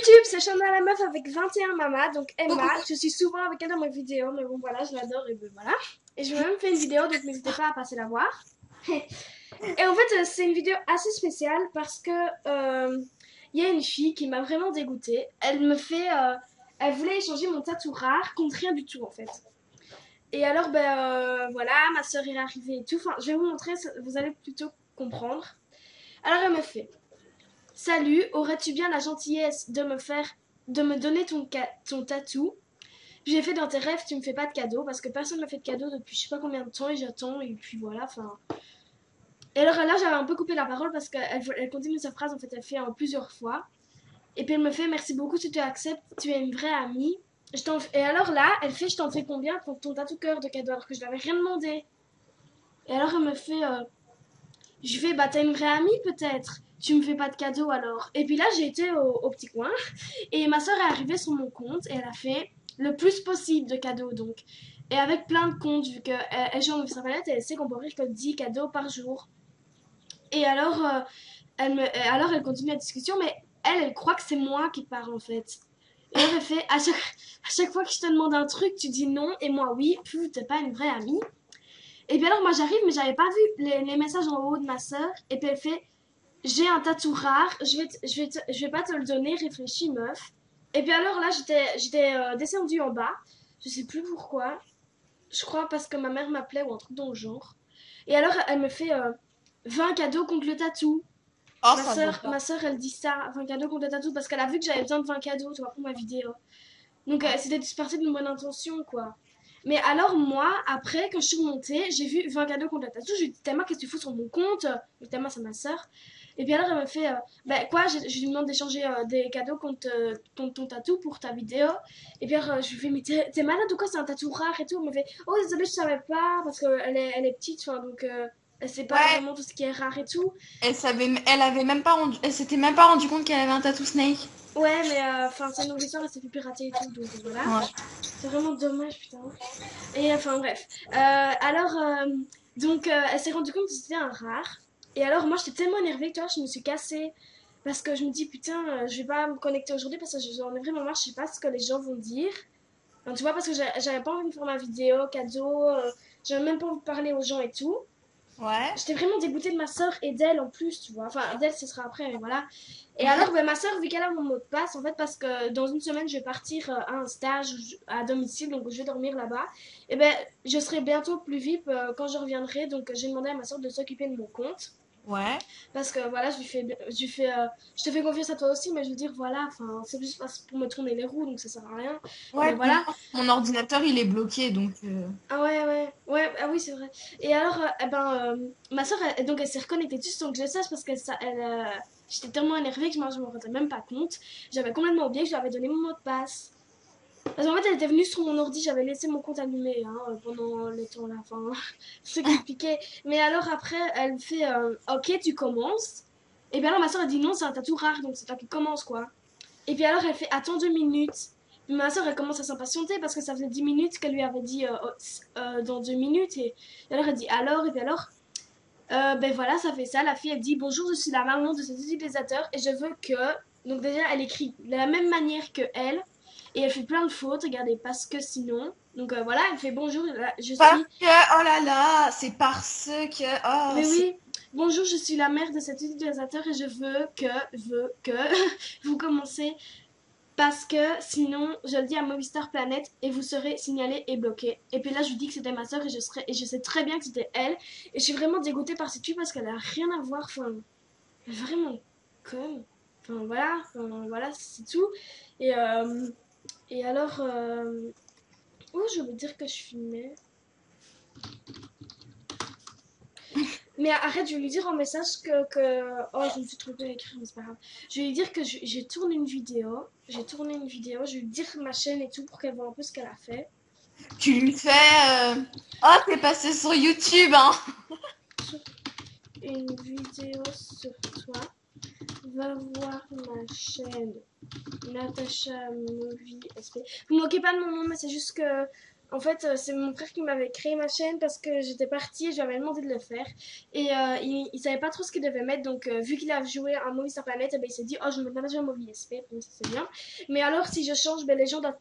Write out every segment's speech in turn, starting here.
YouTube, c'est Chana la meuf avec 21 mamas, donc Emma. Je suis souvent avec elle dans mes vidéos, mais bon voilà, je l'adore et ben voilà. Et je vais même fait une vidéo, donc n'hésitez pas à passer la voir. Et en fait, c'est une vidéo assez spéciale parce que il y a une fille qui m'a vraiment dégoûtée. Elle voulait échanger mon tatou rare contre rien du tout en fait. Et alors, voilà, ma soeur est arrivée et tout. Enfin, je vais vous montrer, vous allez plutôt comprendre. Alors, elle me fait: Salut, aurais-tu bien la gentillesse de me donner ton tatou? J'ai fait dans tes rêves, tu me fais pas de cadeau parce que personne m'a fait de cadeau depuis je sais pas combien de temps et j'attends et puis voilà, enfin. Et alors là, j'avais un peu coupé la parole parce qu'elle continue sa phrase, en fait, elle fait plusieurs fois. Et puis elle me fait: Merci beaucoup, tu te acceptes, tu es une vraie amie. Et alors là, elle fait: Je t'en fais combien pour ton tatou cœur de cadeau alors que je l'avais rien demandé. Et alors elle me fait: Je fais: Bah t'as une vraie amie peut-être. Tu me fais pas de cadeau alors. Et puis là, j'ai été au petit coin et ma soeur est arrivée sur mon compte et elle a fait le plus possible de cadeaux donc. Et avec plein de comptes, vu qu'elle joue en sa planète et elle sait qu'on peut ouvrir que 10 cadeaux par jour. Et alors, alors elle continue la discussion, mais elle croit que c'est moi qui parle en fait. Et elle fait: à chaque fois que je te demande un truc, tu dis non, et moi oui, t'es pas une vraie amie. Et puis alors moi j'arrive, mais j'avais pas vu les messages en haut de ma soeur. Et puis elle fait: J'ai un tatou rare, je vais pas te le donner, réfléchis meuf. Et puis alors là j'étais descendue en bas, je sais plus pourquoi, je crois parce que ma mère m'appelait ou un truc dans le genre. Et alors elle me fait 20 cadeaux contre le tatou. Oh, ça vaut pas. Ma soeur elle dit ça, 20 cadeaux contre le tatou parce qu'elle a vu que j'avais besoin de 20 cadeaux, tu vois, pour ma vidéo. Donc Ouais. c'était parti d'une bonne intention quoi. Mais alors moi, après, quand je suis remontée, j'ai vu 20 cadeaux contre le tatou. Je lui ai dit: Thelma, qu'est-ce que tu fous sur mon compte? Thelma, c'est ma soeur. Et puis alors, elle me fait: Bah quoi, je lui demande d'échanger des cadeaux contre ton tatou pour ta vidéo. Et puis alors, je lui fais: Mais t'es malade ou quoi? C'est un tatou rare et tout. Elle me fait: Oh, désolé, je savais pas, parce elle est petite, enfin, donc elle sait pas Ouais, vraiment tout ce qui est rare et tout. elle avait même pas elle s'était même pas rendu compte qu'elle avait un tattoo Snake. Ouais, mais enfin, sa nourriture, elle s'est fait pirater et tout, donc voilà. Ouais. C'est vraiment dommage, putain. Et enfin bref. Alors, donc, elle s'est rendue compte que c'était un rare. Et alors, moi, j'étais tellement énervée que tu vois, je me suis cassée. Parce que je me dis: Putain, je vais pas me connecter aujourd'hui parce que j'en ai vraiment marre, je sais pas ce que les gens vont dire. Enfin, tu vois, parce que j'avais pas envie de faire ma vidéo, cadeau, j'avais même pas envie de parler aux gens et tout. Ouais. J'étais vraiment dégoûtée de ma soeur et d'elle en plus, tu vois. Enfin, d'elle, ce sera après, mais voilà. Et alors, ma soeur, vu qu'elle a mon mot de passe, en fait, parce que dans une semaine, je vais partir à un stage à domicile, donc je vais dormir là-bas, et ben, je serai bientôt plus VIP quand je reviendrai, donc j'ai demandé à ma soeur de s'occuper de mon compte. Ouais. Parce que voilà, je te fais confiance à toi aussi, mais je veux dire, voilà, enfin, c'est juste pour me tourner les roues, donc ça sert à rien. Ouais, Mais puis voilà. moi, mon ordinateur, il est bloqué, donc Ah ouais, ouais, ouais, ah oui, c'est vrai. Et alors, ma soeur, donc elle s'est reconnectée juste sans que je le sache parce que j'étais tellement énervée que je m'en rendais même pas compte. J'avais complètement oublié que je lui avais donné mon mot de passe. Parce qu'en fait, elle était venue sur mon ordi, j'avais laissé mon compte allumé hein, pendant le temps là, enfin, c'est compliqué. Mais alors après, elle me fait Ok, tu commences. Et bien alors, ma soeur, elle dit: Non, c'est un tatou rare, donc c'est toi qui commence quoi. Et puis alors, elle fait: Attends 2 minutes. Ma soeur, elle commence à s'impatienter parce que ça faisait 10 minutes qu'elle lui avait dit dans 2 minutes. Et alors, elle dit: Alors, et puis alors, ben voilà, ça fait ça. La fille, elle dit: Bonjour, je suis la maman de cet utilisateur et je veux que. Donc, déjà, elle écrit de la même manière que elle. Et elle fait plein de fautes, regardez, parce que sinon. Donc, voilà, elle fait: Bonjour, je parce suis. que oh là là, c'est parce que oh Mais c'est oui, bonjour, je suis la mère de cet utilisateur et je veux que vous commencez. Parce que sinon, je le dis à Movistar Planet et vous serez signalé et bloqué. Et puis là, je lui dis que c'était ma soeur et je sais très bien que c'était elle. Et je suis vraiment dégoûtée par cette fille parce qu'elle a rien à voir. Enfin, vraiment conne. Enfin, voilà, c'est tout. Et, euh, et alors, oh, je veux dire que je filmais. Mais arrête, je vais lui dire en message Oh, je me suis trompée d'écrire, mais c'est pas grave. Je vais lui dire que j'ai tourné une vidéo. J'ai tourné une vidéo. Je vais lui dire ma chaîne et tout pour qu'elle voit un peu ce qu'elle a fait. tu lui fais oh, t'es passé sur YouTube hein. Une vidéo sur toi, va voir ma chaîne Natacha Movie SP. Vous moquez pas de mon nom, mais c'est juste que En fait, c'est mon frère qui m'avait créé ma chaîne parce que j'étais partie et je lui avais demandé de le faire. Et il savait pas trop ce qu'il devait mettre. Donc, vu qu'il a joué à Movistar Planet, eh ben, il s'est dit, oh, je vais mettre Nadia Movie SP. Donc, ça, c'est bien. Mais alors, si je change, ben, les gens doivent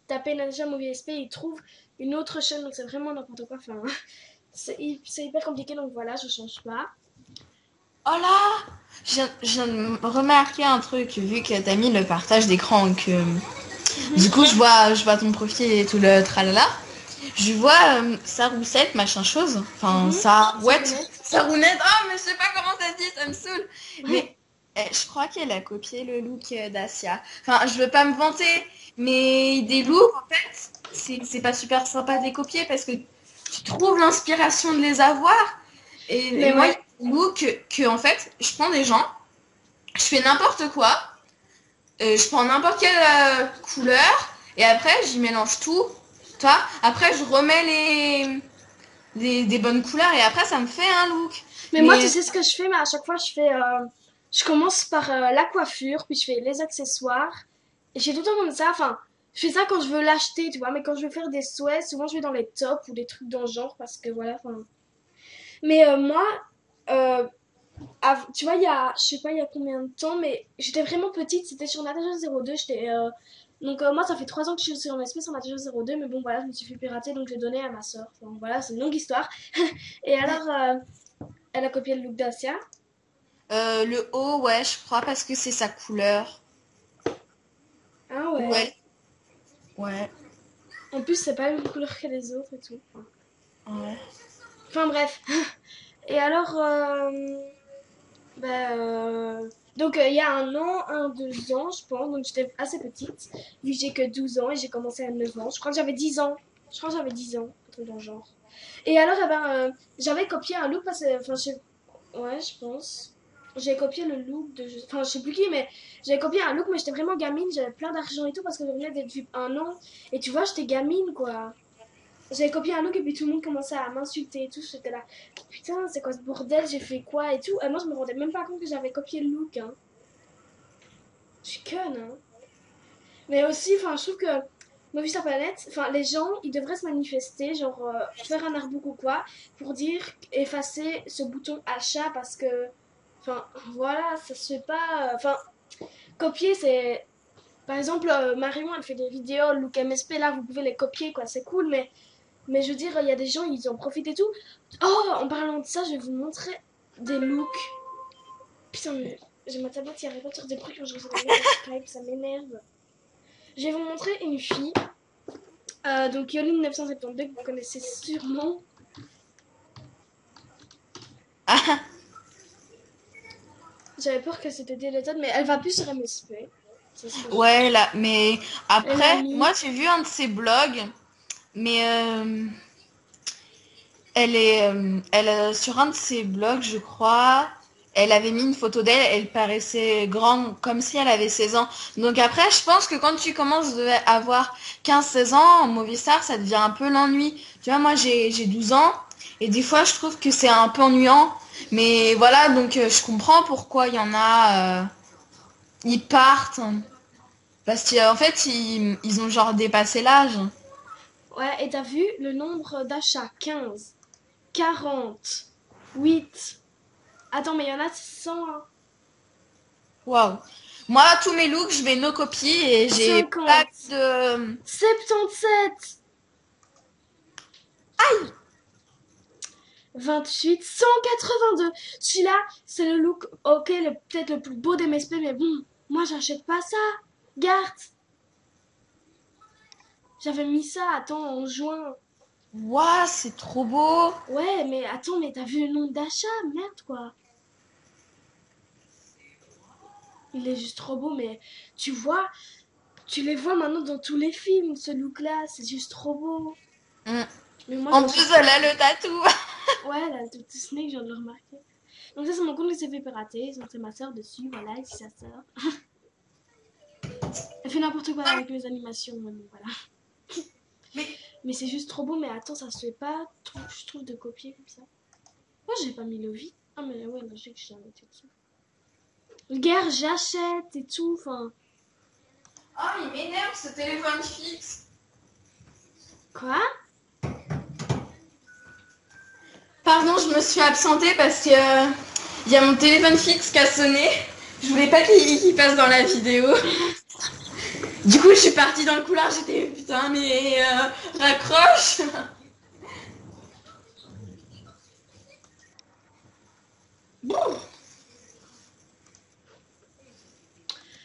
taper Nadia Movie SP et ils trouvent une autre chaîne. Donc, c'est vraiment n'importe quoi. Enfin, c'est hyper compliqué. Donc, voilà, je change pas. Oh là! Je viens de remarquer un truc, vu que t'as mis le partage d'écran, que du coup je vois ton profil et tout le tralala. Je vois Sarousette, machin chose. Enfin, Sarounette. Sarounette. Oh, mais je sais pas comment ça se dit, ça me saoule. Ouais. Mais je crois qu'elle a copié le look d'Asia. Enfin, je veux pas me vanter, mais des looks, en fait, c'est pas super sympa de les copier parce que tu trouves l'inspiration de les avoir. Et Mais moi, il y a ouais. des looks que, en fait, je prends des gens, je fais n'importe quoi, je prends n'importe quelle couleur, et après, j'y mélange tout. Toi, après, je remets des bonnes couleurs, et après, ça me fait un look. Mais moi, tu Mais sais ce que je fais, mais à chaque fois, je commence par la coiffure, puis je fais les accessoires. Et je fais tout le temps comme ça. Enfin, je fais ça quand je veux l'acheter, tu vois. Mais quand je veux faire des souhaits, souvent je vais dans les tops ou des trucs dans le genre, parce que voilà. Enfin. Mais moi, euh, tu vois, je sais pas il y a combien de temps, mais j'étais vraiment petite. C'était sur Natasha 02. Donc moi, ça fait 3 ans que je suis sur MSP sur Natasha 02. Mais bon, voilà, je me suis fait pirater, donc je l'ai donné à ma soeur. Enfin, voilà, c'est une longue histoire. Et alors, elle a copié le look d'Asia. le haut, ouais, je crois, parce que c'est sa couleur. Ah ouais. Ouais, ouais, En plus, c'est pas la même couleur que les autres et tout. ouais. Enfin bref. Et alors, donc il y a 2 ans, je pense, donc j'étais assez petite, vu que j'ai que 12 ans et j'ai commencé à 9 ans. Je crois que j'avais 10 ans. Je crois que j'avais 10 ans, un truc dans le genre. Et alors, j'avais copié un look parce que, enfin, ouais, je pense. J'ai copié le look de, enfin, je sais plus qui, mais j'avais copié un look, mais j'étais vraiment gamine, j'avais plein d'argent et tout parce que je venais d'être vue 1 an. Et tu vois, j'étais gamine, quoi. J'avais copié un look et puis tout le monde commençait à m'insulter et tout. J'étais là, putain, c'est quoi ce bordel, j'ai fait quoi et tout. Et moi, je me rendais même pas compte que j'avais copié le look, hein. Je suis conne, hein. Mais aussi, enfin, je trouve que Movistar Planet, enfin, les gens, ils devraient se manifester, genre faire un artbook ou quoi, pour dire effacer ce bouton achat parce que, enfin, voilà, ça se fait pas. Enfin, copier, c'est. Par exemple, Marion, elle fait des vidéos, look MSP, là, vous pouvez les copier, quoi, c'est cool, mais je veux dire, il y a des gens, ils en profitent et tout. Oh, en parlant de ça, je vais vous montrer des looks. Putain, mais j'ai ma tablette qui arrive pas sur des bruits quand je reçois des mails sur Skype, ça m'énerve. Je vais vous montrer une fille. Donc Yoline 972, que vous connaissez sûrement. Ah, J'avais peur que c'était des méthodes, mais elle va plus sur MSP. C'est ce que je ouais, là, mais Elle a après, mis. moi, j'ai vu un de ses blogs, mais sur un de ses blogs, je crois, elle avait mis une photo d'elle, elle paraissait grande, comme si elle avait 16 ans. Donc après, je pense que quand tu commences à avoir 15 16 ans, en Movistar, ça devient un peu l'ennui. Tu vois, moi, j'ai 12 ans, et des fois, je trouve que c'est un peu ennuyant. Mais voilà, donc je comprends pourquoi il y en a, ils partent. Parce qu'en fait, ils ont genre dépassé l'âge. Ouais, et t'as vu le nombre d'achats? 15, 40, 8. Attends, mais il y en a 100, hein. Waouh. Moi, tous mes looks, je vais no copie et j'ai pas 50, de... 77, 28, 182. Celui-là, c'est le look, ok, peut-être le plus beau des MSP, mais bon, moi j'achète pas ça. Garde, j'avais mis ça, attends, en juin. Waouh, c'est trop beau. Ouais, mais attends, mais t'as vu le nombre d'achats? Merde, quoi. Il est juste trop beau, mais tu vois, tu les vois maintenant dans tous les films, ce look-là, c'est juste trop beau. Mm. Mais moi, En j'en suis... plus, elle a le tatou. Ouais, là, tout Disney, je viens de le remarquer. Donc ça, c'est mon compte qui s'est fait pirater, donc c'est ma soeur dessus, voilà, ici sa soeur. Elle fait n'importe quoi avec mes animations, mais bon, voilà. Mais Mais c'est juste trop beau, mais attends, ça se fait pas, je trouve, de copier comme ça. Moi, j'ai pas mis le vide. Ah, mais ouais, non, je sais que j'ai arrêté dessus. Regarde, j'achète et tout, enfin... oh, il m'énerve ce téléphone fixe. Quoi? Pardon, je me suis absentée parce que y a mon téléphone fixe qui a sonné. Je voulais pas qu'il passe dans la vidéo. Du coup, je suis partie dans le couloir, j'étais putain, mais raccroche.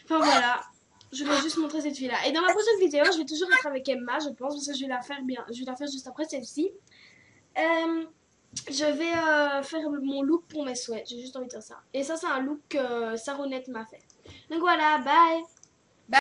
Enfin voilà, je voulais juste montrer cette fille-là. Et dans ma prochaine vidéo, je vais toujours être avec Emma, je pense, parce que je vais la faire bien. Je vais la faire juste après celle-ci. Je vais faire mon look pour mes souhaits. J'ai juste envie de dire ça. Et ça, c'est un look que Saronette m'a fait. Donc voilà, bye!